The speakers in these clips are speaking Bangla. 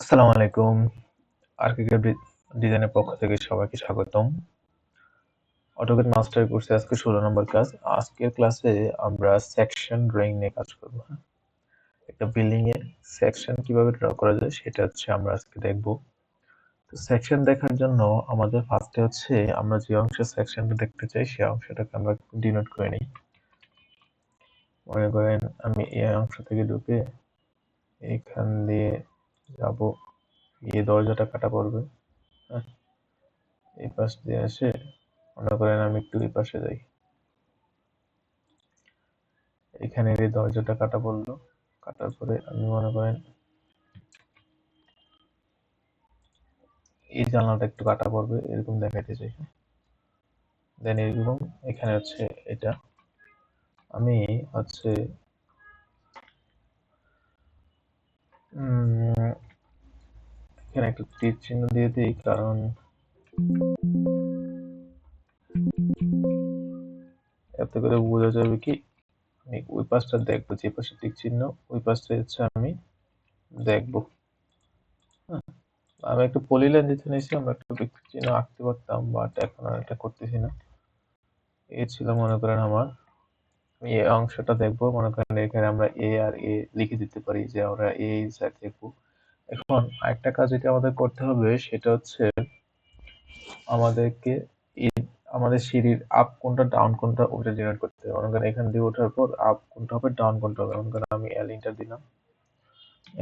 আসসালামু আলাইকুম। আর্কিটেক্ট ডিজাইনের পক্ষ থেকে সবাইকে স্বাগতম। অটোক্যাড মাস্টার কোর্সে আজকে 16 নম্বর ক্লাস। আজকের ক্লাসে আমরা সেকশন ড্রয়িং নিয়ে কাজ করব। একটা বিল্ডিং এর সেকশন কিভাবে ড্র করা যায় সেটা আমরা আজকে দেখব। তো সেকশন দেখার জন্য আমাদের ফার্স্টে আমরা যে অংশের সেকশনটা দেখতে চাই সেই অংশটাকে আমরা ডিনোট করে নিই। মনে করেন আমি এই অংশ থেকে ঢুকে এখান দিয়ে যাব, এই দরজাটা কাটা পড়বে। হ্যাঁ, এই পাশ দিয়ে এসে মনে করেন আমি একটু এই পাশে যাই, এখানে এই দরজাটা কাটা পড়লো। কাটার পরে আমি মনে করেন এই জানলাটা একটু কাটা পড়বে, এরকম দেখাইতে চাই। দেন এরকম এখানে এটা আমি এখানে একটা তীর চিহ্ন দিয়ে দিই, কারণ এত করে বোঝা যাবে কি আমি ওই পাশটা দেখবো, যে পাশে তীর চিহ্ন ওই পাশটা আমি দেখবো। হ্যাঁ, আমি একটা পলিলাইন দিতে নিয়েছি, আমরা একটা তীর চিহ্ন আঁকতে পারতাম, বাট এখন আর এটা করতেছি না। এ ছিল মনে করেন আমার, আমি এই অংশটা দেখবো। মনে করেন এখানে আমরা এ আর এ লিখে দিতে পারি যে আমরা এই সাইড দেখবো। এখন আরেকটা কাজ যেটা আমাদের করতে হবে সেটা আমাদেরকে আমাদের সিঁড়ির আপ কোনটা ডাউন কোনটা ওটা জেনারেট করতে হবে। মনে করেন এখান দিয়ে ওঠার পর আপ কোনটা হবে ডাউন কোনটা হবে। মনে করেন আমি এল ইন্টার দিলাম,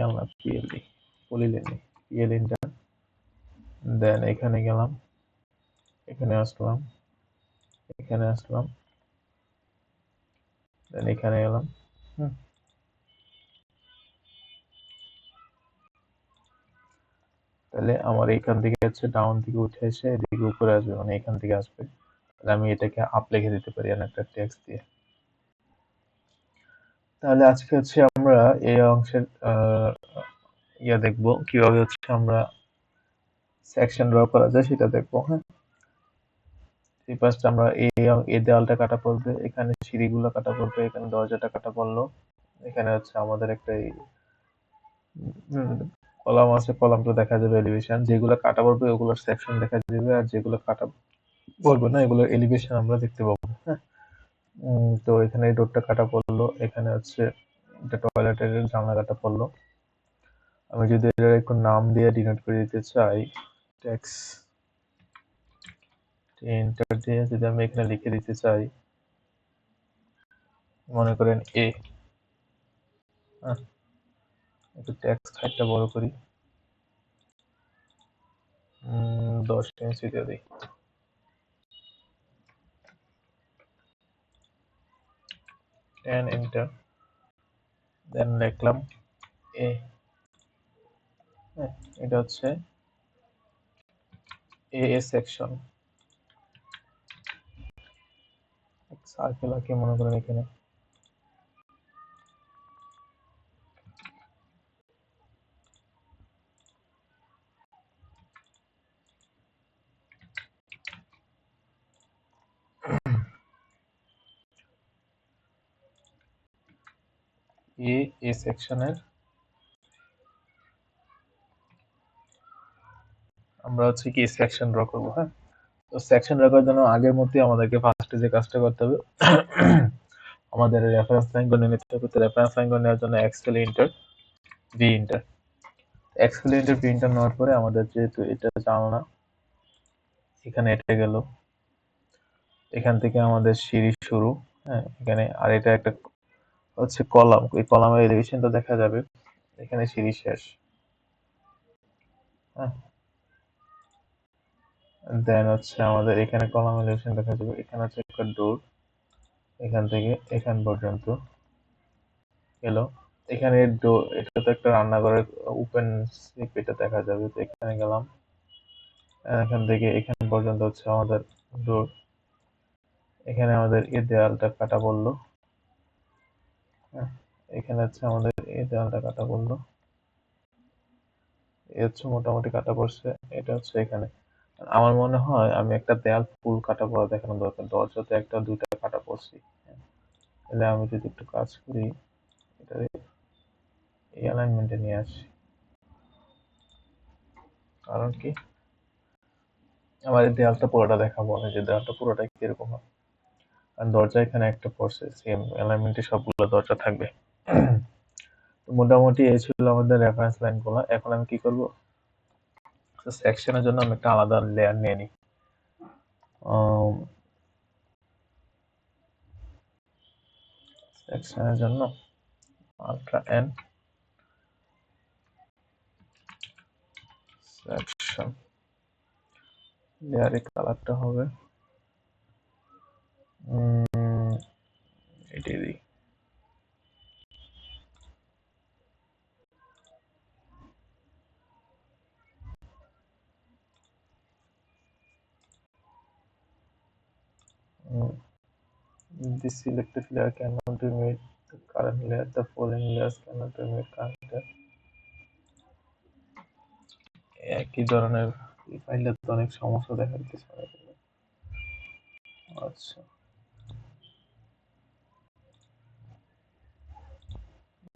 এল না পিএল দিই, পলিলেন পিএল ইন্টার। দেন এখানে গেলাম, এখানে আসলাম, এখানে আসলাম, দেন এখানে গেলাম। তাহলে আমার এখান থেকে ডাউন থেকে উঠে এসে এদিকে উপরে আসবে, মানে এখান থেকে আসবে। তাহলে আমি এটাকে আপ লিখে দিতে পারি একটা টেক্সট দিয়ে। তাহলে আজকে আমরা এই অংশের দেখবো কিভাবে আমরা সেকশন ড্র করা যায় সেটা দেখবো। হ্যাঁ, এই পাশটা আমরা এই দেওয়ালটা কাটা পড়বে, এখানে সিঁড়িগুলো কাটা পড়বে, এখানে দরজাটা কাটা পড়লো, এখানে আমাদের একটা কলাম আছে, কলামটা দেখা যাবে এলিভেশন। যেগুলো কাটা পড়বে ওগুলোর সেকশন দেখা যাবে, আর যেগুলো কাটা পড়বে না এগুলোর এলিভেশন আমরা দেখতে পাবো। হ্যাঁ, তো এখানে এই ডোরটা কাটা পড়লো, এখানে এটা টয়লেটের জানলা কাটা পড়লো। আমি যদি এটার একটু নাম দিয়ে ডিনোট করে দিতে চাই, টেক্সট এন্টার দিয়ে যদি আমি এখানে লিখে দিতে চাই, মনে করেন এ, একটু টেক্সট হাইটটা বড় করি, 10 ইঞ্চি দিয়ে দিই। এন্টার, দেন লিখলাম এ। এটা এ সেকশন। সার্কেল আঁকি মনে করেন এখানে, এ সেকশনের আমরা কি সেকশন ড্র করবো। হ্যাঁ, তো সেকশন ড্র করার জন্য আগের মধ্যে আমাদেরকে ফার্স্টে যে কাজটা করতে হবে, আমাদের রেফারেন্স লাইন করে নিতে হবে। তো রেফারেন্স লাইন করে নেওয়ার জন্য Excel enter V enter, Excel enter V enter নেওয়ার পরে আমাদের যেহেতু এটা জানলা, এখানে এটা গেল, এখান থেকে আমাদের সিঁড়ি শুরু। হ্যাঁ, এখানে আর এটা একটা কলাম, এই কলামের এলিভেশনটা দেখা যাবে, এখানে সিঁড়ি শেষ। হ্যাঁ, দেন আমাদের এখানে কলাম এলিভেশন দেখা যাবে, এখানে একটা ডোর, এখান থেকে এখান পর্যন্ত গেল। এখানে এটা তো একটা রান্নাঘরের ওপেন স্লিপ, এটা দেখা যাবে। তো এখানে গেলাম, এখান থেকে এখান পর্যন্ত আমাদের ডোর। এখানে আমাদের এই দেয়ালটা কাটা পড়লো। হ্যাঁ, এখানে আমাদের এই দেয়ালটা কাটা পড়লো, এ মোটামুটি কাটা পড়ছে। এটা এখানে আমার মনে হয় আমি একটা দেয়াল ফুল কাটা পড়া দেখানো দরকার, দরজাতে একটা দুইটা কাটা পড়ছি। তাহলে আমি যদি একটু কাজ করি, এটা এই অ্যালাইনমেন্টে নিয়ে আসি। কারণ কি আমার এই দেয়ালটা পুরোটা দেখাবো না, যে দেয়ালটা পুরোটা কিরকম হয়। আর দরজা এখানে একটা পড়ছে, সেম অ্যালাইনমেন্টে সবগুলো দরজা থাকবে। তো মোটামুটি এই ছিল আমাদের রেফারেন্স লাইনগুলো। এখন আমি কি করব, সেকশনের জন্য আমি একটা আলাদা লেয়ার নিয়ে নিই। সেকশনের জন্য আল্ট্রা এন সেকশন, লেয়ারের কালারটা হবে এটি দিই। This selected layer cannot be made the current layer. The following layers cannot be made current. একই ধরনের এই ফাইলে তো অনেক সমস্যা দেখা দিতেছে। আচ্ছা,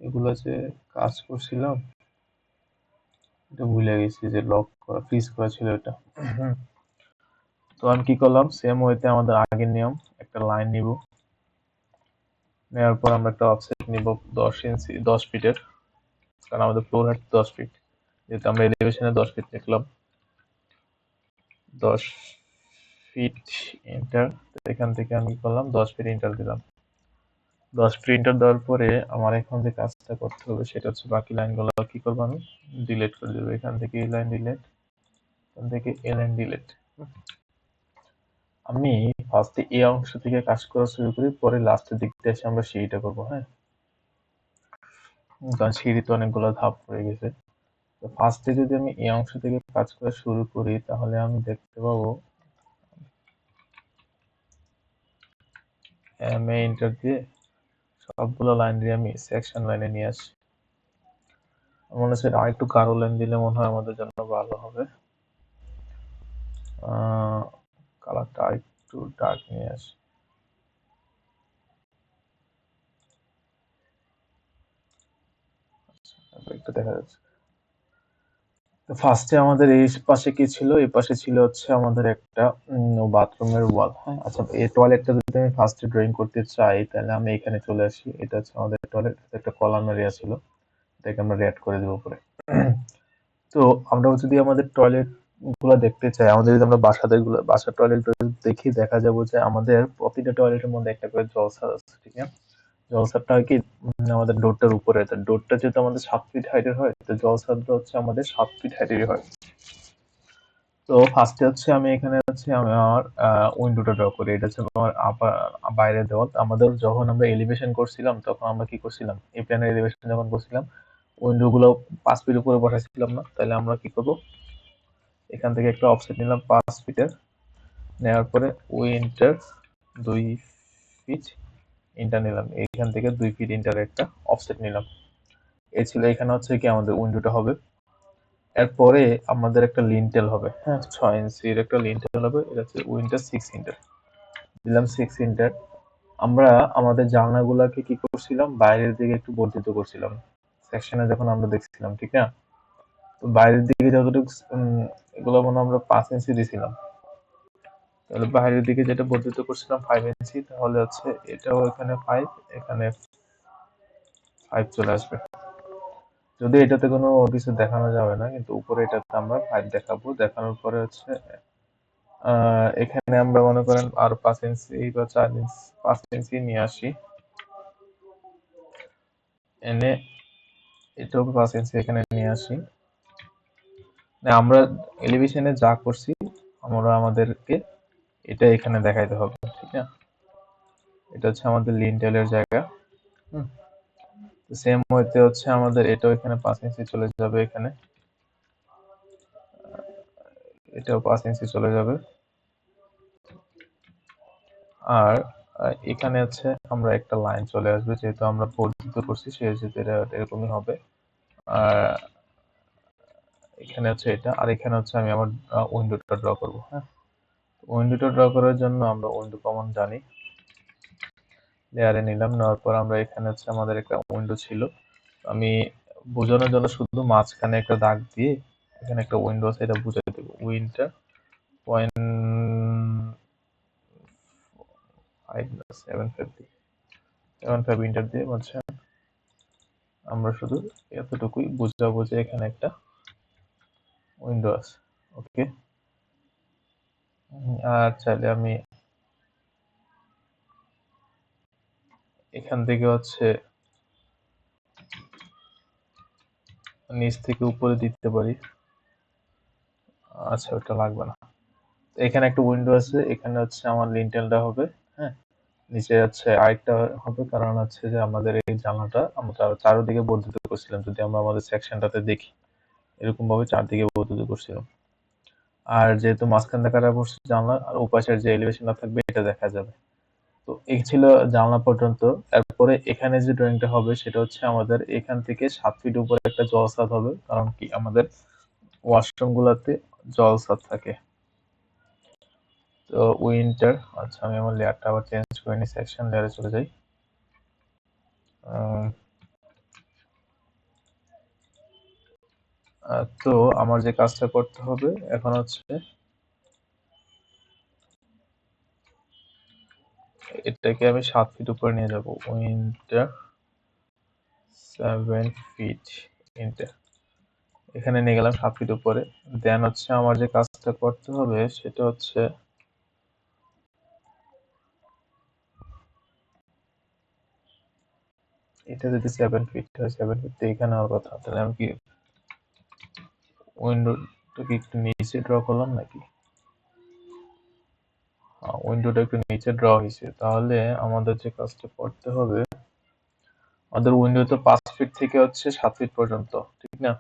এগুলো যে কাজ করছিলাম এটা ভুলে গেছি, যে লক করা ফ্রিজ করা ছিল এটা। তো আমি কি করলাম, সেম ওয়েতে আমাদের আগের নিয়ম, একটা লাইন নিব, নেওয়ার পর আমরা একটা অফসেট নিব 10 ইঞ্চি 10 ফিটের, কারণ আমাদের ফ্লোর হাইট 10 ফিট, যেহেতু আমরা এলিভেশনে 10 ফিট লিখলাম। 10 ফিট এন্টার। এখান থেকে আমি করলাম 10 ফিট এন্টার দিলাম। 10 ফিট এন্টার দেওয়ার পরে আমার এখন যে কাজটা করতে হবে সেটা হচ্ছে বাকি লাইনগুলো কি করবো, আমি ডিলিট করে দেবো। এখান থেকে এই লাইন ডিলিট, এখান থেকে এই লাইন ডিলিট। আমি ফার্স্টে এই অংশ থেকে কাজ করা শুরু করি, পরে লাস্টের দিকটা এসে আমরা সিঁড়িটা করবো। হ্যাঁ, কারণ সিঁড়িতে অনেকগুলো ধাপ পড়ে গেছে। তো ফার্স্টে যদি আমি এই অংশ থেকে কাজ করা শুরু করি তাহলে আমি দেখতে পাবো এন্টার দিয়ে সবগুলো লাইন দিয়ে আমি সেকশন লাইনে নিয়ে আসি। মনে হচ্ছে আর একটু গাঢ় লাইন দিলে মনে হয় আমাদের জন্য ভালো হবে। কালারটা একটু ডার্ক নিয়ে আসি। একটু দেখা যাচ্ছে। তো ফার্স্টে আমাদের এই পাশে কি ছিল, এই পাশে ছিল হচ্ছে আমাদের একটা বাথরুমের ওয়াল। হ্যাঁ, আচ্ছা, এই টয়লেটটা যদি আমি ফার্স্টে ড্রয়িং করতে চাই তাহলে আমি এখানে চলে আসি। এটা হচ্ছে আমাদের টয়লেট, একটা কলাম এরিয়া ছিল, এটাকে আমরা রেড করে দেবো উপরে। তো আমরা যদি আমাদের টয়লেট গুলো দেখতে চাই, আমাদের যদি আমরা বাসার টয়লেট দেখি, দেখা যাবো যে আমাদের প্রতিটা টয়লেটের মধ্যে একটা করে জলসার আছে। ঠিক আছে, জলসারটা হয় কি আমাদের ডোরটার উপরে, ডোরটা যেহেতু আমাদের 7 ফিট হাইটের হয়, তো জলসারটা হচ্ছে আমাদের 7 ফিট হাইটেরই হয়। তো ফার্স্টে হচ্ছে আমি এখানে হচ্ছে আমার উইন্ডোটা ড্র করি। এটা হচ্ছে আমার বাইরের দেওয়াল। আমাদের যখন আমরা এলিভেশন করছিলাম তখন আমরা কি করছিলাম, এই প্ল্যানের এলিভেশন যখন করছিলাম উইন্ডো গুলো 5 ফিট উপরে বসাইছিলাম না। তাহলে আমরা কি করব, এখান থেকে একটা অফসেট নিলাম 5 ফিটের, নেওয়ার পরে উইন্টার 2 ফিট ইন্টার নিলাম, এইখান থেকে 2 ফিট ইন্টার একটা অফসেট নিলাম। এই ছিল, এখানে হচ্ছে কি আমাদের উইন্ডোটা হবে। এরপরে আমাদের একটা লিন্টেল হবে। হ্যাঁ, 6 ইঞ্চির একটা লিন্টেল হবে। এটা হচ্ছে উইন্টার 6 ইন্টার দিলাম, 6 ইন্টার। আমরা আমাদের জানলাগুলোকে কি করছিলাম, বাইরের দিকে একটু বর্ধিত করছিলাম সেকশনে যখন আমরা দেখছিলাম। ঠিক না, তো বাইরের দিকে যতটুকু এগুলো মনে আমরা 5 ইঞ্চি দিছিলাম, তাহলে বাইরের দিকে যেটা বর্ধিত করছিলাম 5 ইঞ্চি, তাহলে হচ্ছে এটাও এখানে 5, এখানে 5 চলে আসবে। যদি এটাতে কোনো কিছু দেখানো যাবে না, কিন্তু উপরে এটাতে আমরা 5 দেখাবো। দেখানোর পরে হচ্ছে এখানে আমরা মনে করেন আর 5 ইঞ্চি বা 4 ইঞ্চি 5 ইঞ্চি নিয়ে আসি, এনে এটাও 5 ইঞ্চি এখানে নিয়ে আসি। আমরা এলিভেশনে যা করছি আমরা আমাদেরকে এটা এখানে দেখাইতে হবে। ঠিক না, এটা হচ্ছে আমাদের লিন্টেলের জায়গা। সেম ওয়েতে হচ্ছে আমাদের এটাও এখানে 5 ইঞ্চি চলে যাবে, এখানে এটাও 5 ইঞ্চি চলে যাবে। আর এখানে হচ্ছে আমরা একটা লাইন চলে আসবে, যেহেতু আমরা বর্ধিত করছি সেহেতু এটা এরকমই হবে। আর এখানে হচ্ছে এটা, আর এখানে হচ্ছে আমি আমার উইন্ডোটা ড্র করব। হ্যাঁ, উইন্ডোটা ড্র করার জন্য আমরা উইন্ডো কমন জানি, লেয়ারে নিলাম। নেওয়ার পর আমরা এখানে হচ্ছে আমাদের একটা উইন্ডো ছিল, আমি বোঝানোর জন্য শুধু মাঝখানে একটা দাগ দিয়ে এখানে একটা উইন্ডো আছে, এটা বুঝাই দেবো। উইন্টার 0.75 ইন্টার দিয়ে বুঝছেন, আমরা শুধু এতটুকুই বুঝাবো যে এখানে একটা উইন্ডো আছে। ওকে, আর চাইলে আমি এখান থেকে হচ্ছে নিচ থেকে উপরে দিতে পারি। আচ্ছা, ওটা লাগবে না। এখানে একটা উইন্ডো আছে, এখানে হচ্ছে আমার লিন্টেলটা হবে। হ্যাঁ, নিচে হচ্ছে আরেকটা হবে, কারণ হচ্ছে যে আমাদের এই জানলাটা আমরা চারদিকে বর্ধিত করছিলাম। যদি আমরা আমাদের সেকশনটাতে দেখি, এরকম ভাবে চারদিকে বর্ধিত করছিলাম। আর যেহেতু মাঝখান থেকে বসছে জানলা, আর ওপাশের যে এলিভেশনটা থাকবে এটা দেখা যাবে। তো এই ছিল জানলা পর্যন্ত। তারপরে এখানে যে ড্রয়িংটা হবে সেটা হচ্ছে আমাদের এখান থেকে 7 ফিট উপরে একটা জলছাদ হবে, কারণ কি আমাদের ওয়াশরুম গুলাতে জলছাদ থাকে। তো উইন্টার, আচ্ছা আমি আমার লেয়ারটা আবার চেঞ্জ করে নিই, সেকশন লেয়ারে চলে যাই। তো আমার যে কাজটা করতে হবে এখন হচ্ছে এটাকে আমি 7 ফিট উপরে নিয়ে যাব। উইন্টার 7 ফিট ইন্টার, এখানে নিয়ে গেলাম 7 ফিট উপরে। দেন হচ্ছে আমার যে কাজটা করতে হবে সেটা হচ্ছে এটা যদি 7 ফিট হয়, 7 ফিট তো এখানে হওয়ার কথা, তাহলে আমি কি উইন্ডোটাকে একটু নিচে ড্র করলাম নাকি? উইন্ডোটা একটু নিচে ড্র হয়েছে, তাহলে আমাদের যে কাজটা করতে হবে, আমাদের উইন্ডো তো 5 ফিট থেকে হচ্ছে 7 ফিট পর্যন্ত, ঠিক না?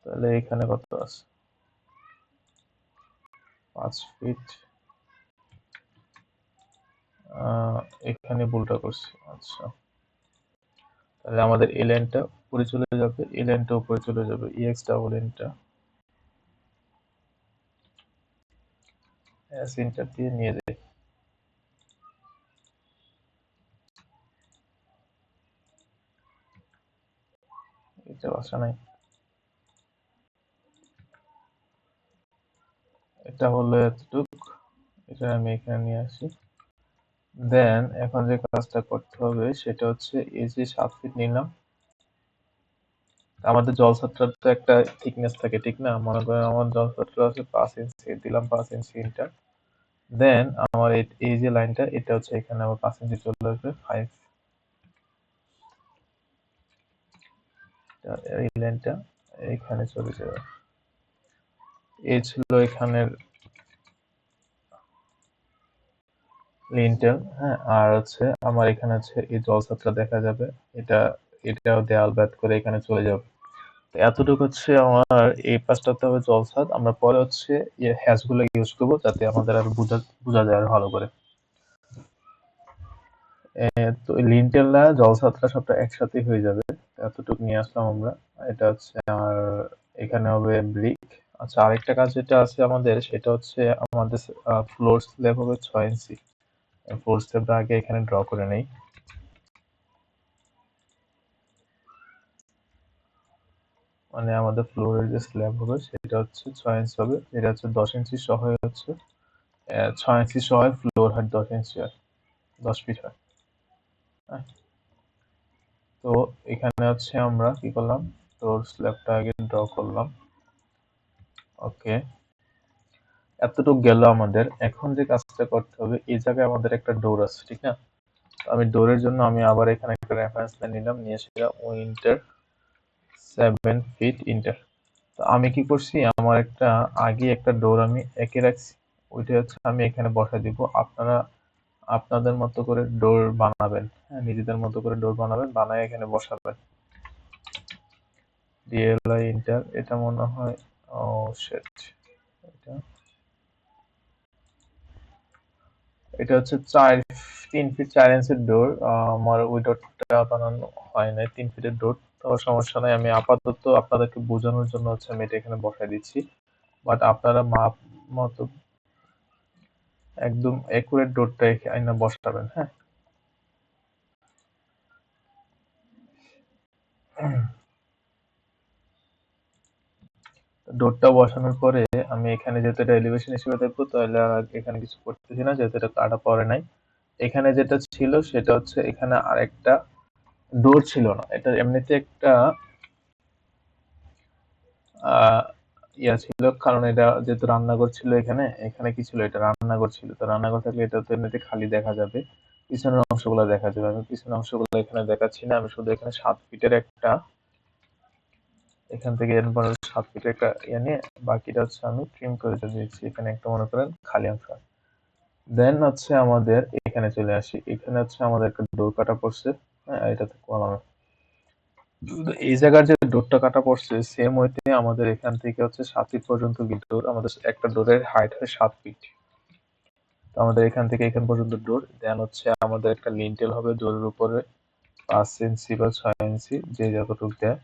তাহলে এখানে কত আছে? 5 ফিট। এখানে ভুলটা করছি। আচ্ছা, তাহলে আমাদের এই লাইনটা উপরে চলে যাবে, এই লাইনটা উপরে চলে যাবে, EX ডাবল ইনটা এস ইন্টার দিয়ে নিয়ে যাই। এটা বাসা নাই, এটা হলো এতটুক, এটা আমি এখানে নিয়ে আসি। দেন এখন যে কাজটা করতে হবে সেটা হচ্ছে এই যে 7 ফিট নিলাম, আমাদের জলছাত্রার তো একটা থিকনেস থাকে, ঠিক না? মনে করেন আমার জলছাত্র আছে 5 ইঞ্চি, দিলাম 5 ইঞ্চি ইন্টার। দেন আমার এই যে লাইনটা, এটা হচ্ছে এখানে আবার 5 ইঞ্চি চলে আসবে, 5। এই লাইনটা এখানে চলে যাবে। এই ছিল এখানের লিন্টেল। হ্যাঁ, আর হচ্ছে আমার এখানে হচ্ছে এই জলছাদটা দেখা যাবে, এটা এটাও দেয়াল ব্যাত করে এখানে চলে যাবে। তো এতটুকু হচ্ছে আমার এই পাশটাতে হবে জলছাদ। আমরা পরে হচ্ছে হ্যাশ গুলো ইউজ করবো যাতে আমাদের আর বোঝা যায় আরো ভালো করে। তো লিন্টেল না জলছাদটা সবটা একসাথে হয়ে যাবে, এতটুকু নিয়ে আসলাম আমরা। এটা হচ্ছে আর এখানে হবে ব্রিক। আচ্ছা, আরেকটা কাজ যেটা আছে আমাদের সেটা হচ্ছে আমাদের ফ্লোর স্ল্যাব হবে 6 ইঞ্চি। ফ্লোর স্ল্যাবটা আগে এখানে ড্র করে নেই। মানে আমাদের ফ্লোরের যে স্ল্যাব হবে সেটা হচ্ছে 6 ইঞ্চি হবে, এটা হচ্ছে 10 ইঞ্চি সহ হচ্ছে 6 ইঞ্চি সহ ফ্লোর হাইট 10 ইঞ্চি হয়, 10 ফিট হয়। হ্যাঁ, তো এখানে হচ্ছে আমরা কি করলাম, ফ্লোর স্ল্যাবটা আগে ড্র করলাম। ওকে, এতটুকু গেল আমাদের। এখন যে কাজটা করতে হবে, এই জায়গায় আমাদের একটা ডোর আছে, ঠিক না? আমি ডোরের জন্য আমি আবার এখানে একটা রেফারেন্স লাইন নিলাম, নিয়ে সেটা উইন্টার 7 ফিট ইন্টার। তো আমি কি করছি, আমার একটা আগে একটা ডোর আমি এঁকে রাখছি, ওইটা হচ্ছে আমি এখানে বসাই দিব। আপনারা আপনাদের মতো করে ডোর বানাবেন, হ্যাঁ, নিজেদের মতো করে ডোর বানাবেন, বানায় এখানে বসাবেন। ডিএলআই ইন্টার, এটা মনে হয়, ও শিট, এটা এটা হচ্ছে 3 ফিট 4 ইঞ্চির ডোর। আমার ওই ডোরটা বানানো হয় নাই, 3 ফিটের ডোর। তো সমস্যা নাই, আমি আপাতত আপনাদেরকে বোঝানোর জন্য হচ্ছে আমি এটা এখানে বসাই দিচ্ছি। বাট আপনারা মাপ মতো একদম একুরেট ডোরটা এখানে বসাবেন, হ্যাঁ। ডোরটা বসানোর পরে আমি এখানে যেহেতু এটা এলিভেশন হিসেবে দেখবো, তাহলে আর এখানে কিছু করতেছি না, যেহেতু এটা কাটা পড়ে নাই। এখানে যেটা ছিল সেটা হচ্ছে এখানে আরেকটা ডোর ছিল না, এটা এমনিতে একটা ইয়া ছিল, কারণ এটা যেহেতু রান্নাঘর ছিল, এখানে এখানে কি ছিল, এটা রান্নাঘর ছিল। তো রান্নাঘর থাকলে এটা তো এমনিতে খালি দেখা যাবে, পিছনের অংশগুলো দেখা যাবে। আমি পিছনের অংশগুলো এখানে দেখাচ্ছি না, আমি শুধু এখানে 7 ফিটের একটা, এখান থেকে এর পরে 7 ফিটের একটা ইয়ে নিয়ে বাকিটা হচ্ছে আমি ট্রিম করে দিয়েছি। এখানে একটা মনে করেন খালি অংশ। দেন হচ্ছে আমাদের এখানে চলে আসি, এখানে হচ্ছে আমাদের একটা ডোর কাটা পড়ছে। হ্যাঁ, এটাতে কলাম এই জায়গার যে ডোরটা কাটা পড়ছে, সেম ওয়েতে আমাদের এখান থেকে হচ্ছে 7 ফিট পর্যন্ত ডোর, আমাদের একটা ডোরের হাইট হয় 7 ফিট। তো আমাদের এখান থেকে এখান পর্যন্ত ডোর। দেন হচ্ছে আমাদের একটা লিন্টেল হবে ডোরের উপরে 5 ইঞ্চি বা 6 ইঞ্চি, যে যতটুকু দেয়।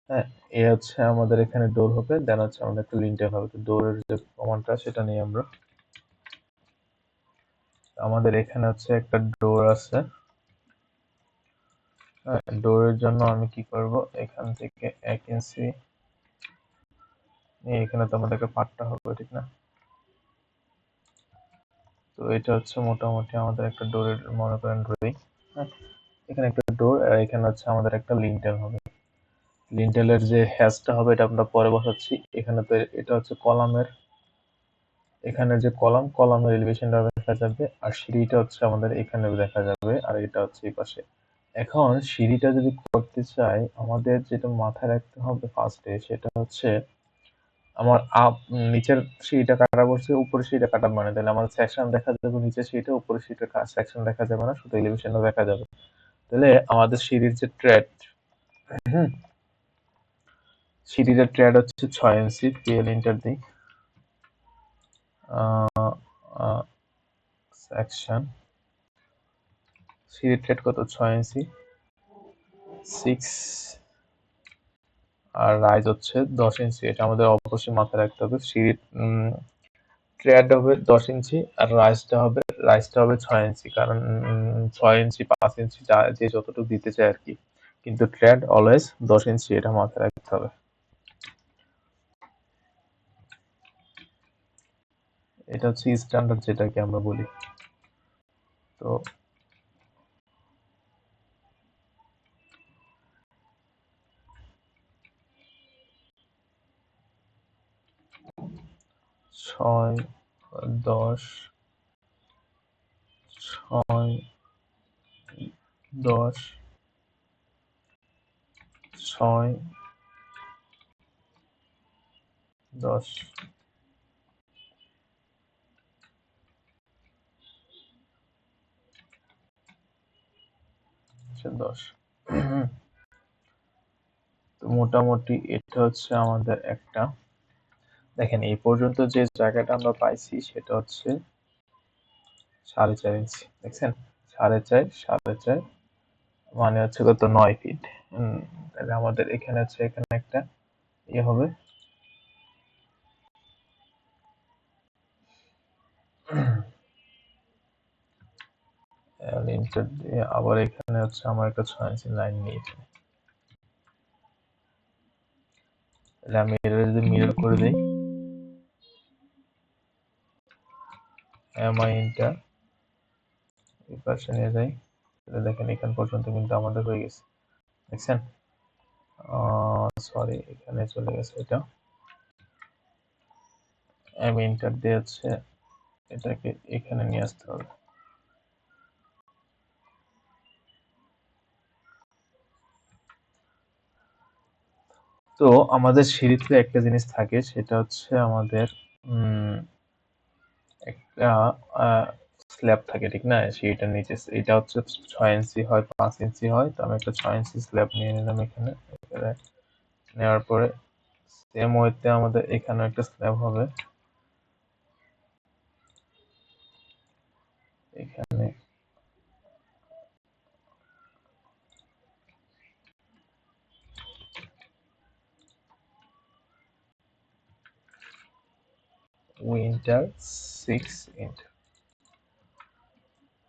হ্যাঁ, এ হচ্ছে আমাদের এখানে ডোর হবে। দেন হচ্ছে আমাদের একটা লিন্টেল হবে। তো ডোরের যে প্রমাণটা সেটা নিয়ে আমরা, আমাদের এখানে হচ্ছে একটা ডোর আছে। হ্যাঁ, ডোরের জন্য আমি কি করব, এখান থেকে 1 ইঞ্চি নিয়ে এখানে তো আমাদের একটা পাট্টা হবে, ঠিক না? তো এটা হচ্ছে মোটামুটি আমাদের একটা ডোরের মনে করেন ড্রয়িং। হ্যাঁ, এখানে একটা ডোর আর এখানে হচ্ছে আমাদের একটা লিন্টেল হবে। লিন্টেলের যে হ্যাচটা হবে এটা আমরা পরে বসাচ্ছি। এখানে তো এটা হচ্ছে কলামের, এখানে যে কলামের এলিভেশনটা দেখা যাবে, আর সিঁড়িটা হচ্ছে আমাদের এখানে দেখা যাবে, আর এটা হচ্ছে এই পাশে। এখন সিঁড়িটা যদি করতে চাই, আমাদের যেটা মাথায় রাখতে হবে ফার্স্টে, সেটা হচ্ছে আমার নিচের সিঁড়িটা কাটা পড়ছে, উপরের সিঁড়িটা কাটা মানে, তাহলে আমার সেকশন দেখা যাবে নিচের সিঁড়িটা, উপরের সিঁড়িটা সেকশন দেখা যাবে না, শুধু এলিভেশনটা দেখা যাবে। তাহলে আমাদের সিঁড়ির যে ট্র্যাড, সিঁড়ির ট্র্যাড হচ্ছে 6 ইঞ্চি, পিএল ইন্টার দিই, সেকশন সিঁড়ির ট্র্যাড কত, 6 ইঞ্চি, 6, আর রাইজ হচ্ছে 10 ইঞ্চি। এটা আমাদের অবশ্যই মাথায় রাখতে হবে। সিঁড়ির ট্র্যাড হবে 10 ইঞ্চি, আর রাইজটা হবে 6 ইঞ্চি, কারণ 6 ইঞ্চি 5 ইঞ্চি যে যতটুকু দিতে চায় আর কি, কিন্তু ট্র্যাড অলওয়েজ 10 ইঞ্চি, এটা মাথায় রাখতে হবে। এটা হচ্ছে স্ট্যান্ডার্ড যেটাকে আমরা বলি। তো 6, 10, 6, 10, 6, 10, 10। তো মোটামুটি এটা হচ্ছে আমাদের একটা, দেখেন এই পর্যন্ত যে জায়গাটা আমরা পাইছি সেটা হচ্ছে 4.5 ইঞ্চি, দেখছেন? 4.5, 4.5 মানে হচ্ছে কত, 9 ফিট। তাহলে আমাদের এখানে হচ্ছে এখানে একটা ইয়ে হবে, লিমিটার দিয়ে আবার এখানে হচ্ছে আমার একটা 6 ইঞ্চি লাইন নিয়ে, তাহলে আমি এটা যদি মিরর করে দিই, এমআইনটা এই পাশে নিয়ে যাই, তাহলে দেখেন এখান পর্যন্ত কিন্তু আমাদের হয়ে গেছে, দেখছেন? সরি, এখানে চলে গেছে এটা। এমএইনটার দিয়ে হচ্ছে এটাকে এখানে নিয়ে আসতে হবে। তো আমাদের সিঁড়িতে একটা জিনিস থাকে, সেটা হচ্ছে আমাদের একটা স্ল্যাব থাকে, ঠিক না? সিঁড়িটার নিচে এটা হচ্ছে 6 ইঞ্চি হয়, 5 ইঞ্চি হয়। তো আমি একটা 6 ইঞ্চি স্ল্যাব নিয়ে নিলাম এখানে। নেওয়ার পরে সেম ওয়েতে আমাদের এখানে একটা স্ল্যাব হবে, এখানে উইন্টার 6 ইঞ্চি।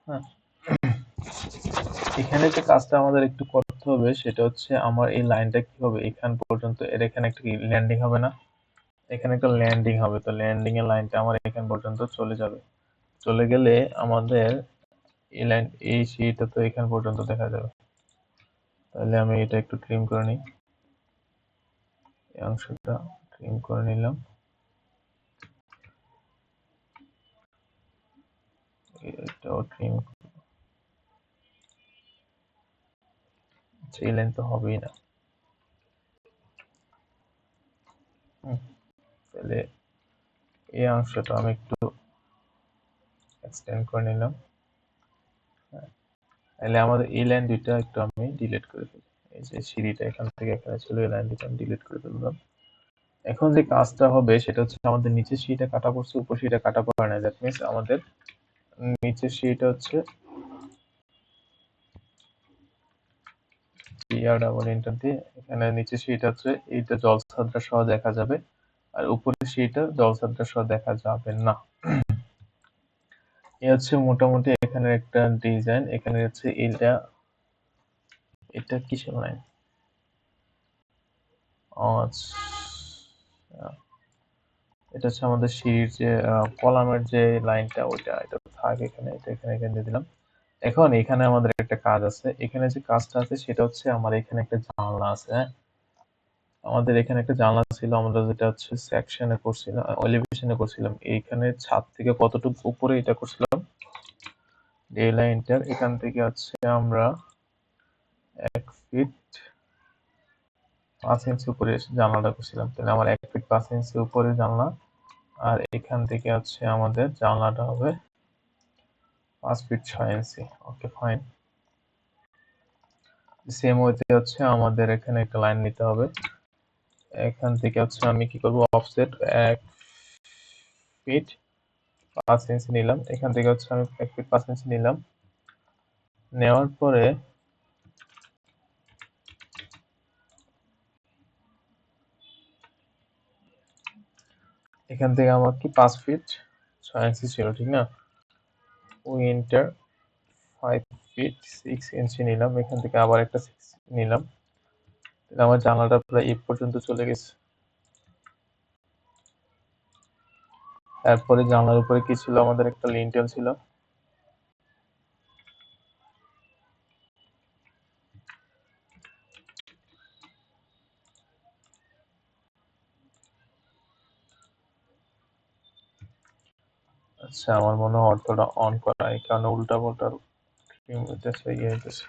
হ্যাঁ, এখানে যে কাজটা আমাদের একটু করতে হবে সেটা হচ্ছে, আমার এই লাইনটা কি হবে, এখান পর্যন্ত এর এখানে একটা ল্যান্ডিং হবে না? এখানে একটা ল্যান্ডিং হবে, তো ল্যান্ডিং এর লাইনটা আমার এখান পর্যন্ত চলে যাবে। চলে গেলে আমাদের এই লাইন, এই সিঁড়িটা তো এখান পর্যন্ত দেখা যাবে। তাহলে আমি এটা একটু ট্রিম করে নিই, এই অংশটা ট্রিম করে নিলাম। এটাও ট্রিম, এই লাইন তো হবেই না। তাহলে এই অংশটা আমি একটু এক্সটেন্ড করে নিলাম। তাহলে আমাদের এই লাইন দুইটা একটু আমি ডিলিট করে ফেলি। এই যে সিঁড়িটা এখান থেকে এখানে ছিল, এই লাইন দুইটা আমি ডিলিট করে ফেললাম। এখন যে কাজটা হবে সেটা হচ্ছে আমাদের নিচের সিঁড়িটা কাটা পড়ছে, উপর সিঁড়িটা কাটা পড়ে না। দ্যাট মিনস আমাদের নিচের সিঁড়িটা হচ্ছে ডাবল এন্টার দিয়ে, এখানে নিচের সিঁড়িটা হচ্ছে এইটা জলছাত্রা সহ দেখা যাবে, আর উপরের সিঁড়িটা জলছাত্রা সহ দেখা যাবে না। এই হচ্ছে মোটামুটি এখানে একটা ডিজাইন। এখানে হচ্ছে এটা কিসের লাইন? আচ্ছা, এটা হচ্ছে আমাদের সিঁড়ির যে কলামের যে লাইনটা, ওইটা এটা থাক এখানে, এটা এখানে দিয়ে দিলাম। এখন এখানে আমাদের একটা কাজ আছে। এখানে যে কাজটা আছে সেটা হচ্ছে আমার এখানে একটা জানলা আছে, হ্যাঁ। আমাদের এখানে একটা জানলা ছিল, আমরা যেটা হচ্ছে সেকশনে করছিলাম, এলিভেশনে করছিলাম। এইখানে ছাদ থেকে কতটুকু উপরে এটা করছিলাম, এই লাইনটার এখান থেকে হচ্ছে আমরা 1 ফিট 5 ইঞ্চি উপরে জানলাটা করছিলাম। তাহলে আমার 1 ফিট 5 ইঞ্চি উপরে জানলা, আর এখান থেকে হচ্ছে আমাদের জানলাটা হবে 5 ফিট 6 ইঞ্চি। ওকে, ফাইন। সেম ওয়েতে হচ্ছে আমাদের এখানে একটা লাইন নিতে হবে। এখান থেকে হচ্ছে আমি কি করব, অফসেট 1 ফিট 5 ইঞ্চি নিলাম। এখান থেকে হচ্ছে আমি 1 ফিট 5 ইঞ্চি নিলাম। নেওয়ার পরে এখান থেকে আমার কি 5 ফিট 6 ইঞ্চি ছিল, ঠিক না? ওই এন্টার 5 ফিট 6 ইঞ্চি নিলাম। এখান থেকে আবার একটা 6 নিলাম। আমার জানলাটা প্রায় এই পর্যন্ত চলে গেছে। তারপরে জানলার উপরে কি ছিল, আমাদের একটা লিন্টেল ছিল। আচ্ছা, আমার মনে হয় অর্থটা অন করা, এই কারণে উল্টা পাল্টা হইতেছে, ইয়ে হইতেছে।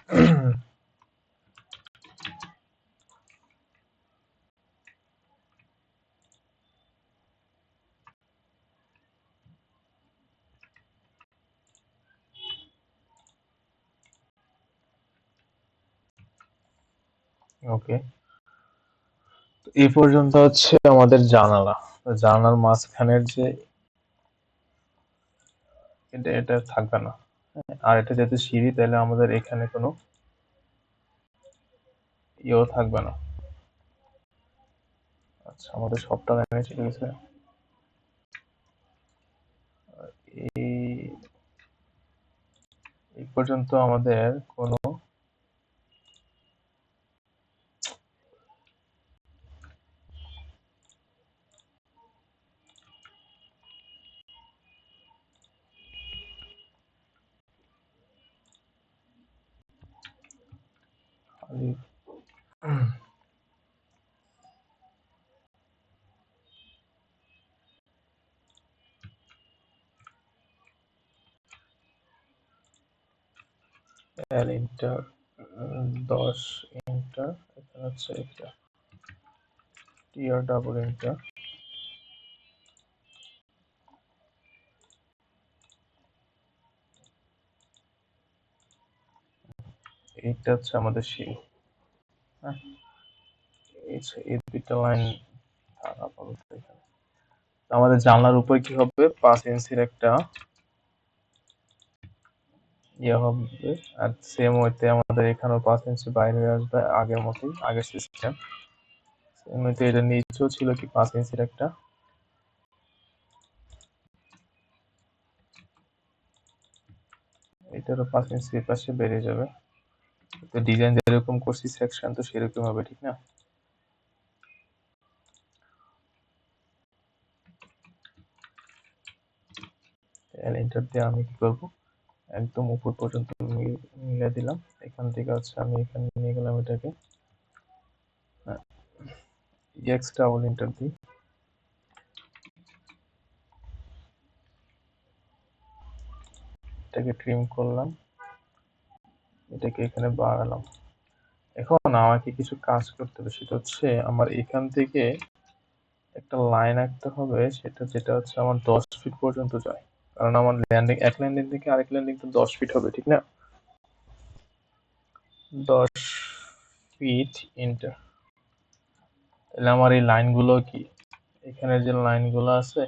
ওকে, এই পর্যন্ত হচ্ছে আমাদের জানালা। জানালার মাঝখানের যে এটা থাকবে না, আর এটা যেহেতু সিঁড়ি, তাহলে আমাদের এখানে কোনো ইয়েও থাকবে না। আচ্ছা, আমাদের সবটা লাইনে চলে গেছে। এই এই পর্যন্ত আমাদের কোনো খালি এল ইন্টার 10 ইন্টার, এখানে হচ্ছে এটা টিআর ডাবল ইন্টার, এইটা হচ্ছে আমাদের সিঁড়ি, হ্যাঁ। এই দুইটা লাইন থাকা আপাতত এখানে। আমাদের জানলার উপরে কি হবে, 5 ইঞ্চির একটা ইয়ে হবে, আর সেম ওয়েতে আমাদের এখানেও 5 ইঞ্চি বাইরে হয়ে আসবে, আগের মতোই, আগের সিস্টেম। সেম ওয়েতে এটা নিচেও ছিল কি 5 ইঞ্চির একটা, এটারও 5 ইঞ্চি পাশে বেড়ে যাবে। তো ডিজাইন যেরকম করছি সেকশন তো সেরকম হবে, ঠিক না? এন্টার দিয়ে আমি কি করব, একদম উপর পর্যন্ত মিলে দিলাম। এখান থেকে হচ্ছে আমি এখানে নিয়ে গেলাম এটাকে, এক্স ডাবল এন্টার দিই, এটাকে ট্রিম করলাম, এটাকে এখানে বাড়ালাম। এখন আমাকে কিছু কাজ করতে হবে, সেটা হচ্ছে আমার এখান থেকে একটা লাইন আঁকতে হবে, যেটা হচ্ছে আমার 10 ফিট পর্যন্ত যায়, কারণ আমার ল্যান্ডিং এক ল্যান্ডিং থেকে আরেক ল্যান্ডিং তো 10 ফিট হবে, ঠিক না? 10 ফিট ইন্টার। তাহলে আমার এই লাইনগুলো কি, এখানে যে লাইনগুলো আছে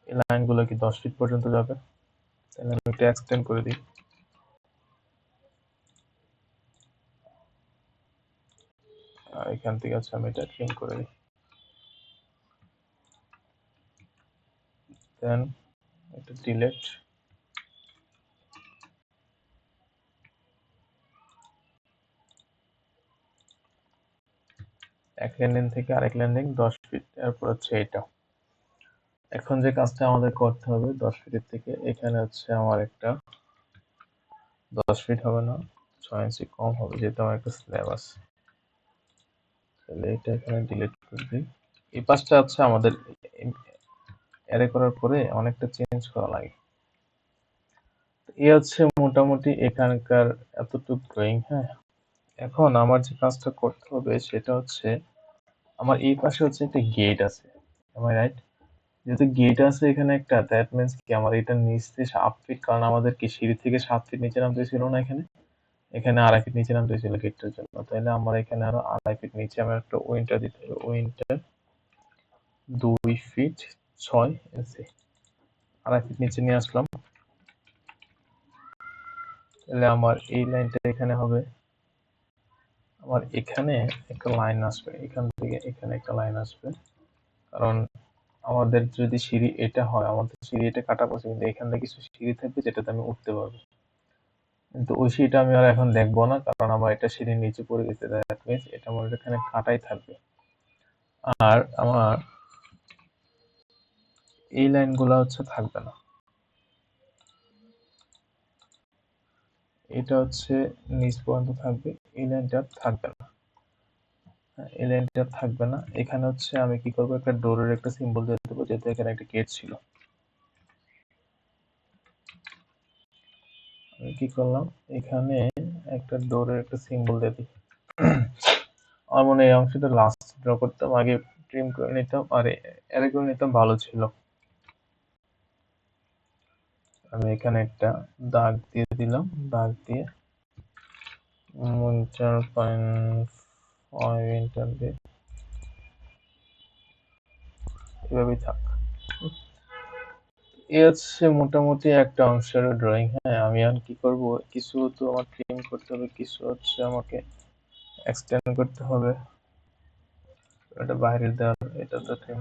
এই লাইনগুলো কি 10 ফিট পর্যন্ত যাবে? তাহলে আমি একটু এক্সটেন্ড করে দিই। আর এখান থেকে আছে আমি এটা ট্রিম করে দিই। দেন এটা ডিলেট। এক ল্যান্ডিং থেকে আরেক ল্যান্ডিং 10 ফিট, এরপর হচ্ছে এটা। এখন যে কাজটা আমাদের করতে হবে, 10 ফিটের থেকে এখানে হচ্ছে আমার একটা 10 ফিট হবে না, 6 ইঞ্চি কম হবে, যেহেতু আমার একটা স্ল্যাব আছে। তাহলে এটা এখানে ডিলিট করে দিই। এই পাশটা হচ্ছে আমাদের অ্যারে করার পরে অনেকটা চেঞ্জ করা লাগে। এই হচ্ছে মোটামুটি এখানকার এতটুকু ড্রয়িং। হ্যাঁ, এখন আমার যে কাজটা করতে হবে সেটা হচ্ছে আমার এই পাশে হচ্ছে একটা গেট আছে, আমার রাইট? যেহেতু গেট আছে এখানে একটা, দ্যাট মিনস কি আমার এটা নিচ থেকে 7 ফিট, কারণ আমাদের কি সিঁড়ি থেকে 7 ফিট নিচে নামতে ছিল না, এখানে এখানে 2.5 ফিট নিচে নামতে ছিল গেটটার জন্য। তাহলে আমার এখানে আরো 2.5 ফিট নিচে আমার একটা উইন্টার দিতে হবে। উইন্টার 2 ফিট 6 ইঞ্চি, 2.5 ফিট নিচে নিয়ে আসলাম। তাহলে আমার এই লাইনটা এখানে হবে, আমার এখানে একটা লাইন আসবে, এখান থেকে এখানে একটা লাইন আসবে, কারণ আমাদের যদি সিঁড়ি এটা হয়, আমাদের সিঁড়ি এটা কাটা পড়ছে, কিন্তু এখান থেকে কিছু সিঁড়ি থাকবে যেটাতে আমি উঠতে পারবো, কিন্তু ওই সিঁড়িটা আমি আর এখন দেখবো না, কারণ আমার এটা সিঁড়ির নিচে পড়ে গেছে। দ্যাট মিনস এটা আমার এখানে কাটাই থাকবে। আর আমার এই লাইনগুলো হচ্ছে থাকবে না, এটা হচ্ছে নিচ পর্যন্ত থাকবে, এই লাইনটা থাকবে না। এই লাইনটা থাকবে না। এখানে হচ্ছে আমি কি করবো, একটা ডোরের একটা সিম্বল দিয়ে দেবো, যেহেতু এখানে একটা গেট ছিল। আমি কি করলাম, এখানে একটা ডোরের একটা সিম্বল দিয়ে দিই। আমার মনে হয় এই অংশটা লাস্ট ড্র করতাম, আগে ট্রিম করে নিতাম আর অ্যারে করে নিতাম, ভালো ছিল। আমি এখানে একটা দাগ দিয়ে দিলাম, দাগ দিয়ে উইন্টার 0.5 ইন্টার দিয়ে এভাবেই থাক। এ হচ্ছে মোটামুটি একটা অংশের ড্রয়িং। হ্যাঁ, আমি এখন কি করব, কিছু তো আমার ট্রিম করতে হবে, কিছু হচ্ছে আমাকে এক্সটেন্ড করতে হবে। এটা বাইরের দেওয়াল, এটা তো ট্রিম,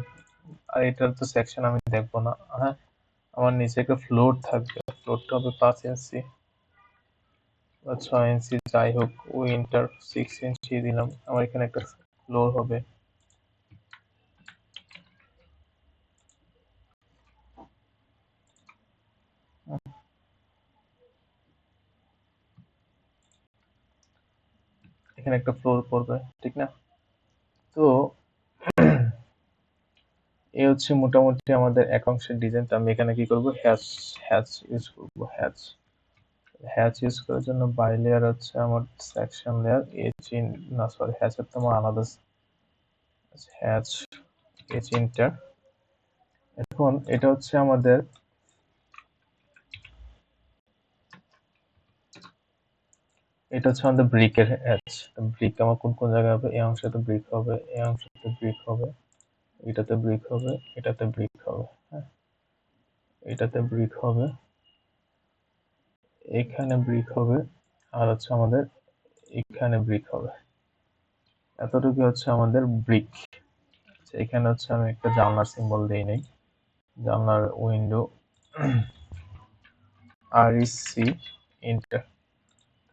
আর এটার তো সেকশন আমি দেখবো না। হ্যাঁ, আমার নিচে একটা ফ্লোর থাকবে, ফ্লোরটা হবে 5 ইঞ্চি বা 6 ইঞ্চি, যাই হোক। উইন্টার 6 ইঞ্চি দিলাম, আমার এখানে একটা ফ্লোর হবে। এখানে একটা ফ্লোর পড়বে, ঠিক না? তো এই হচ্ছে মোটামুটি আমাদের এক অংশের ডিজাইন। তো আমি এখানে কি করব, হ্যাচ হ্যাচ ইউজ করব। হ্যাচ হ্যাচ ইউজ করার জন্য বাই লেয়ার হচ্ছে আমার সেকশন লেয়ার, এইচ ইন, না সরি, হ্যাচের তো আমার আলাদা, হ্যাচ এইচ ইন্টার। এখন এটা হচ্ছে আমাদের, এটা হচ্ছে আমাদের ব্রিকের হ্যাচ। ব্রিক আমার কোন কোন জায়গায় হবে, এই অংশটাতে ব্রিক হবে, এই অংশটাতে ব্রিক হবে, এটাতে ব্রিক হবে, এটাতে ব্রিক হবে, হ্যাঁ, এটাতে ব্রিক হবে, এখানে ব্রিক হবে, আর হচ্ছে আমাদের এখানে ব্রিক হবে। এতটুকু হচ্ছে আমাদের ব্রিক। এখানে হচ্ছে আমি একটা জানলার সিম্বল দিই নেই, জানলার উইন্ডো আর সি ইন্টার।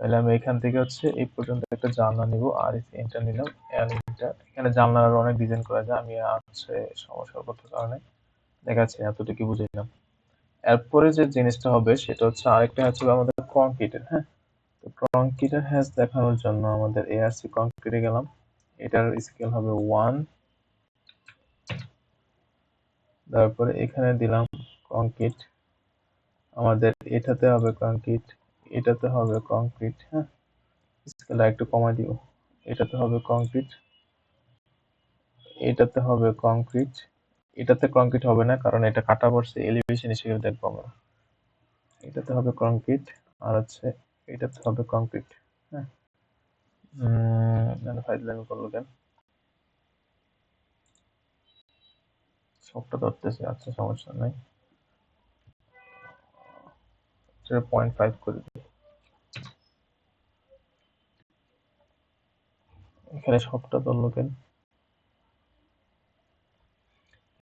তাহলে আমি এখান থেকে হচ্ছে এই পর্যন্ত একটা জানলা নিব, আর এন্টার নিলাম, এল ইন্টার। এখানে জানলার অনেক ডিজাইন করা যায়, আমি হচ্ছে সমস্যার কারণে দেখাচ্ছি, এতটুকু বুঝাইলাম। এরপরে যে জিনিসটা হবে সেটা হচ্ছে আরেকটা হচ্ছে আমাদের কংক্রিটের। হ্যাঁ, তো কংক্রিটের হ্যাশ দেখানোর জন্য আমাদের এআরসি কংক্রিটে গেলাম। এটার স্কেল হবে 1, তারপরে এখানে দিলাম কংক্রিট, আমাদের এটাতে হবে কংক্রিট, এটাতে হবে কংক্রিট। হ্যাঁ, স্কেলটা একটু কমাই দিব, এটাতে হবে কংক্রিট, এটাতে হবে কংক্রিট, এটাতে কংক্রিট হবে না কারণ এটা কাটা পড়ছে, এলিভেশন হিসেবে দেখবো আমরা। এটাতে হবে কংক্রিট আর হচ্ছে এটাতে হবে কংক্রিট। হ্যাঁ, ফাইজলামি করলো কেন, সবটা ধরতেছে, আচ্ছা সমস্যা নাই, 0.5 করে দিই। এখানে সবটা ধরলো কেন,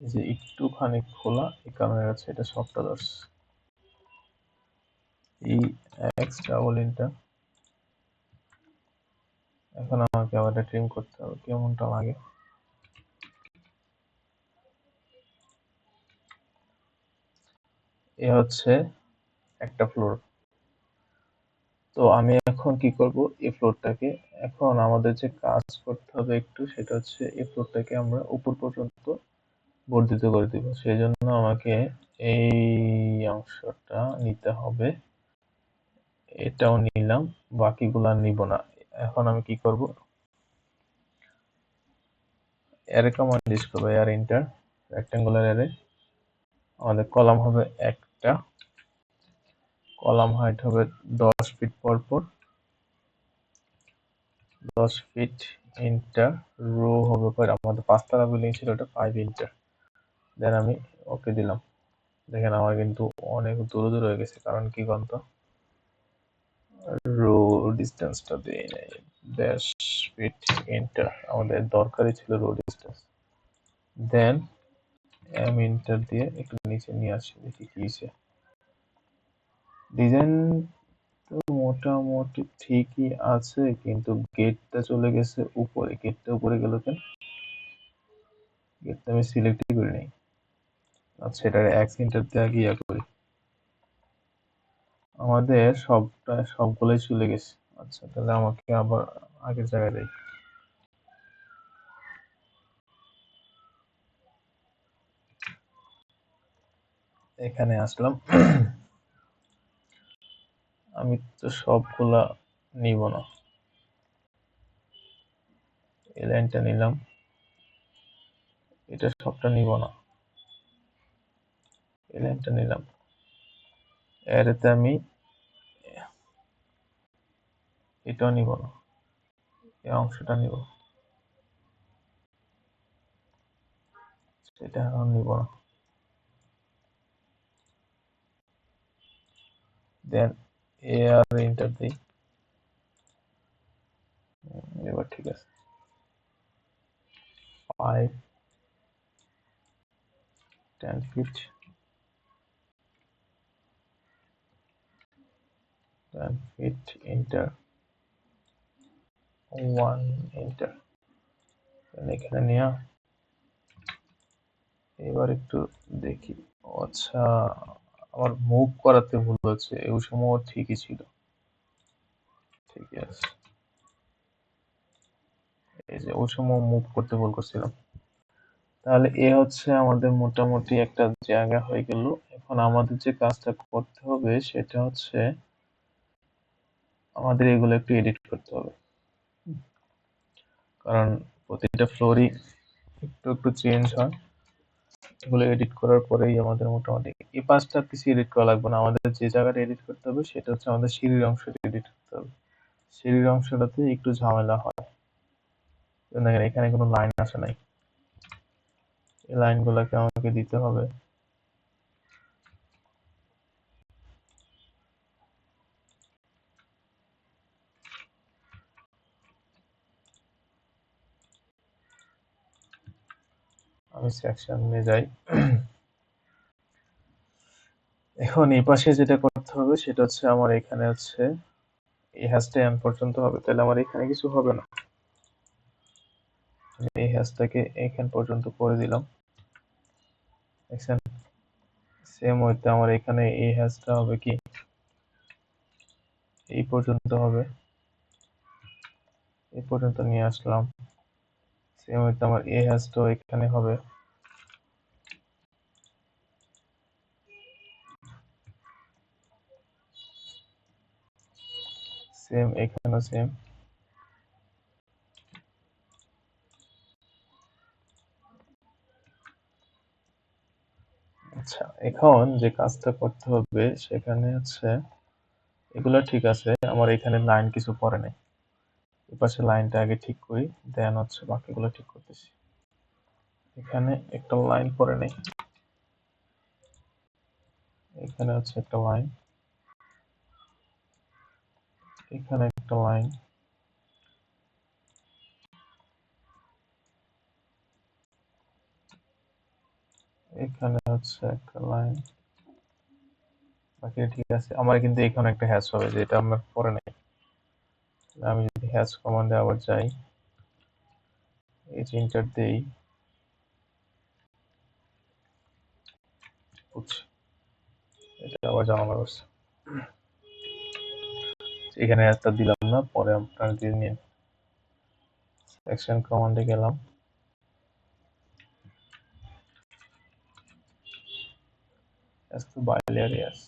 এই যে একটুখানি খোলা, এই কারণে হচ্ছে এটা সবটা ধরছে। এই এক্স ডাবল ইন্টার, এখন আমাকে আবার এটা ট্রিম করতে হবে, কেমনটা লাগে। এ হচ্ছে একটা ফ্লোর। তো আমি এখন কি করব, এই ফ্লোরটাকে, এখন আমাদের যে কাজ করতে হবে একটু, সেটা হচ্ছে এই ফ্লোরটাকে আমরা উপর পর্যন্ত বর্ধিত করে দিব। সেই জন্য আমাকে এই অংশটা নিতে হবে, এটাও নিলাম, বাকিগুলা নিব না। এখন আমি কি করব, অ্যারে কমান্ড ইউজ করবো, এয়ার ইন্টার রেক্টেঙ্গুলার অ্যারে। আমাদের কলাম হবে একটা, কলাম হাইট হবে 10 ফিট পর পর, 10 ফিট ইন্টার রো হবে কয়টা, আমাদের 5 তলা বিল্ডিং ছিল, ওটা 5 ইন্টার। দেন আমি ওকে দিলাম। দেখেন আমার কিন্তু অনেক দূরে দূরে হয়ে গেছে, কারণ কি বলতো, রো ডিস্টেন্সটা দিয়ে নেই, 10 ফিট ইন্টার, আমাদের দরকারই ছিল রো ডিস্টেন্স। দেন এম ইন্টার দিয়ে একটু নিচে নিয়ে আসি, দেখি কি হয়েছে। ডিজাইন তো মোটামুটি ঠিকই আছে, কিন্তু গেটটা চলে গেছে উপরে, গেটটা উপরে গেল কেন, গেটটা আমি সিলেক্টই করি নাই। আচ্ছা, এটা এক্স ইন্টার দিয়ে আগে ইয়া করি, আমাদের সবগুলোই চলে গেছে। আচ্ছা, তাহলে আমাকে আবার আগের জায়গায় যাই। এখানে আসলাম, আমি তো সবগুলা নিব না, এই লাইনটা নিলাম, এটা সবটা নিব না, এই লাইনটা নিলাম, এরতে আমি এটাও নিব না, এই অংশটা নিব, সেটা এখন নিব না। দেন এ আর এন্টার দিই, এবার ঠিক আছে। 5, 10 ফিট, 10 ফিট এন্টার, 1 এন্টার, এখানে নিয়ে এবার একটু দেখি। আচ্ছা, আমার মুভ করাতে ভুল হচ্ছে, ওই সময় ঠিকই ছিল, ঠিকই আছে, এই যে ওই সময় মুভ করতে ভুল করছিলাম। তাহলে এ হচ্ছে আমাদের মোটামুটি একটা জায়গা হয়ে গেল। এখন আমাদের যে কাজটা করতে হবে সেটা হচ্ছে আমাদের এগুলো একটু এডিট করতে হবে, কারণ প্রতিটা ফ্লোরই একটু একটু চেঞ্জ হয়। এগুলো এডিট করার পরেই আমাদের মোটামুটি এই পাঁচটা কিছু এডিট করা লাগবে না, আমাদের যে জায়গাটা এডিট করতে হবে সেটা হচ্ছে আমাদের সিঁড়ির অংশটা এডিট করতে হবে। সিঁড়ির অংশটাতে একটু ঝামেলা হয়, দেখেন এখানে কোনো লাইন আসে নাই, এই লাইনগুলোকে আমাকে দিতে হবে। আমি সেকশনে যাই। এখন এই পাশে যেটা করতে হবে সেটা হচ্ছে আমার এখানে হচ্ছে এই হ্যাশটা এন পর্যন্ত হবে, তাহলে আমার এখানে কিছু হবে না, এই হ্যাশটাকে এখান পর্যন্ত করে দিলাম। দেখছেন সেম ওইতে আমার এখানে এই হ্যাশটা হবে কি এই পর্যন্ত হবে, এই পর্যন্ত নিয়ে আসলাম। সেম ওইতে আমার এই হ্যাশটা এখানে হবে, সেম এখানেও সেম। আচ্ছা, এখন যে কাজটা করতে হবে সেখানে হচ্ছে এগুলো ঠিক আছে, আমার এখানে লাইন কিছু পড়ে নাই, এই পাশে লাইনটা আগে ঠিক করি, দেন হচ্ছে বাকিগুলো ঠিক করতেছি। এখানে একটা লাইন পড়ে নাই, এখানে হচ্ছে একটা লাইন, এখানে একটা লাইন, এখানে হচ্ছে একটা লাইন, বাকি ঠিক আছে। আমার কিন্তু এখানে একটা হ্যাশ হবে যেটা আমার পরে নাই। আমি যদি হ্যাশ কমান্ডে আবার যাই, এই যে এন্টার দেই, বুঝছি এটা আবার জানানো হচ্ছে। এখানে হ্যাশটা দিলাম না, পরে আপনারা দিয়ে নিন। সেকশন কমান্ডে গেলাম, বাইনারি হ্যাশ,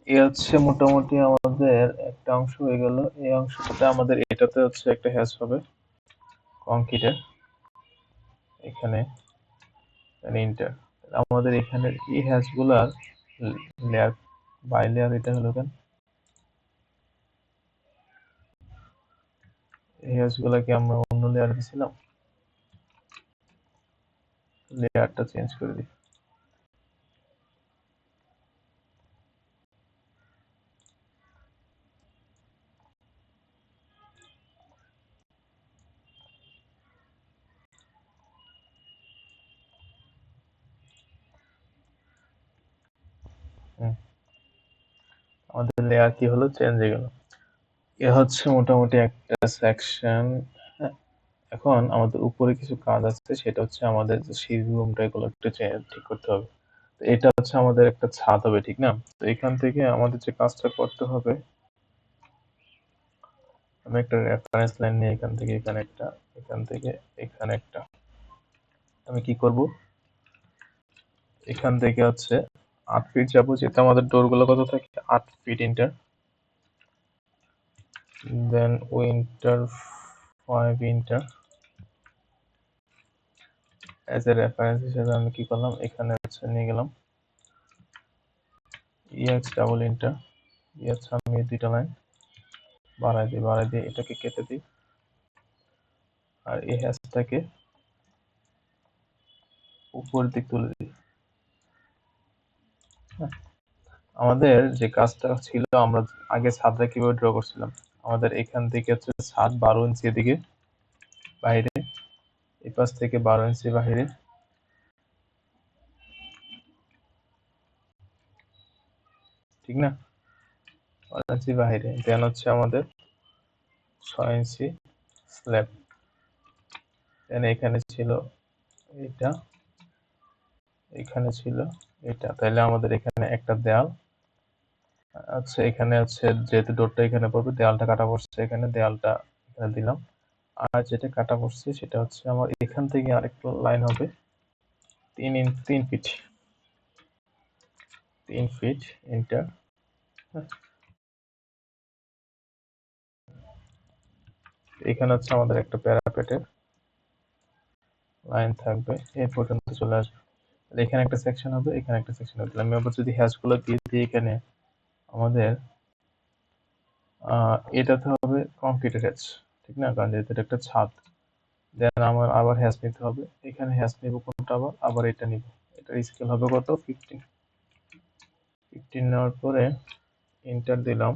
এ হচ্ছে মোটামুটি আমাদের একটা অংশ হয়ে গেল। এই অংশটাতে আমাদের এটাতে হচ্ছে একটা হ্যাশ হবে কংক্রিটের, এখানে ইন্টার। আমাদের এখানে এই হ্যাশ গুলার লেয়ার বাই লেয়ার, এটা হলো কেন এই হ্যাশ গুলাকে আমরা অন্য লেয়ার দিছিলাম, লেয়ারটা চেঞ্জ করে দিই। আমাদের লেয়ার কি হলো, চেঞ্জ হয়ে গেল। এ হচ্ছে মোটামুটি একটা সেকশন। এখন আমাদের উপরে কিছু কাজ আছে, সেটা হচ্ছে আমাদের যে সিঁড়ি রুমটা এগুলো একটু ঠিক করতে হবে। তো এটা হচ্ছে আমাদের একটা ছাদ হবে, ঠিক না? তো এখান থেকে আমাদের যে কাজটা করতে হবে, আমি একটা রেফারেন্স লাইন নিয়ে এখান থেকে এখানে একটা, এখান থেকে এখানে একটা, আমি কি করব, এখান থেকে হচ্ছে 8 ফিট যাবো, যেটা আমাদের ডোরগুলো কত থাকে 8 ফিট ইন্টার, দেন উইন্টার 5 ইন্টার। অ্যাজ এ রেফারেন্স হিসেবে আমি কি করলাম, এখানে হচ্ছে নিয়ে গেলাম ইএক্স ডাবল ইন্টার, ইএক্স আমি এই দুইটা লাইন বাড়াই দিয়ে এটাকে কেটে দিই, আর এই হ্যাশটাকে উপর দিক তুলে দিই। আমাদের যে কাজটা ছিল, আমরা আগে ছাদটা কিভাবে ড্র করছিলাম, আমাদের এখান থেকে হচ্ছে ছাদ 12 ইঞ্চি এদিকে বাইরে, এই পাশ থেকে 12 ইঞ্চি বাইরে, ঠিক না? 12 ইঞ্চি বাইরে, দেন হচ্ছে আমাদের 6 ইঞ্চি স্ল্যাব, দেন এখানে ছিল এটা, এখানে ছিল এটা, তাহলে আমাদের এখানে একটা দেয়াল। আচ্ছা, এখানে হচ্ছে যেহেতু ডোরটা এখানে পড়বে, দেয়ালটা কাটা পড়ছে এখানে, দেয়ালটা এখানে দিলাম। আর যেটা কাটা পড়ছে সেটা হচ্ছে আমার এখান থেকে আরেকটা লাইন হবে 3 ফিট, 3 ফিট ইন্টার। এখানে হচ্ছে আমাদের একটা প্যারাপেটের লাইন থাকবে, এই পর্যন্ত চলে আসবে। এখানে একটা সেকশন হবে, এখানে একটা সেকশন হবে। আমি আবার যদি হ্যাশগুলো দিয়ে দিই এখানে, আমাদের এটাতে হবে কংক্রিটের হ্যাশ, ঠিক না? কারণ যেহেতু এটা একটা ছাদ, দেন আমার আবার হ্যাশ নিতে হবে, এখানে হ্যাশ নিব কোনটা, আবার আবার এটা নিব, এটার স্কেল হবে কত 15, 15 নেওয়ার পরে এন্টার দিলাম,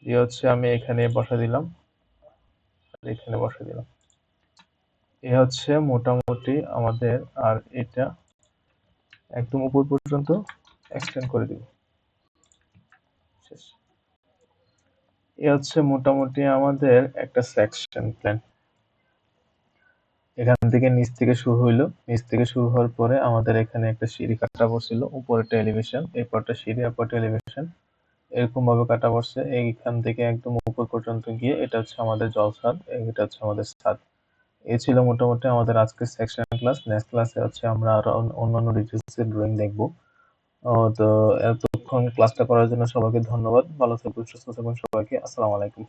দিয়ে হচ্ছে আমি এখানে বসা দিলাম আর এখানে বসা দিলাম। এ হচ্ছে মোটামুটি আমাদের, আর এটা একদম উপর পর্যন্ত এক্সটেন্ড করে দিব, শেষ। এ হচ্ছে মোটামুটি আমাদের একটা সেকশন প্ল্যান। এখান থেকে নিচ থেকে শুরু হইলো, নিচ থেকে শুরু হওয়ার পরে আমাদের এখানে একটা সিঁড়ি কাটা পড়ছিল, উপরেরটা এলিভেশন, এরপরটা সিঁড়ি, এরপরটা এলিভেশন, এরকম ভাবে কাটা পড়ছে। এইখান থেকে একদম উপর পর্যন্ত গিয়ে এটা হচ্ছে আমাদের জলছাদ, এটা হচ্ছে আমাদের ছাদ। এই ছিল মোটামুটি আমাদের আজকের সেকশন ক্লাস। নেক্সট ক্লাসে হচ্ছে আমরা আরো অন্যান্য ডিটেলস এর ড্রয়িং দেখবো। তো এতক্ষণ ক্লাসটা করার জন্য সবাইকে ধন্যবাদ। ভালো থাকবেন, সুস্থ থাকবেন সবাইকে। আসসালামু আলাইকুম।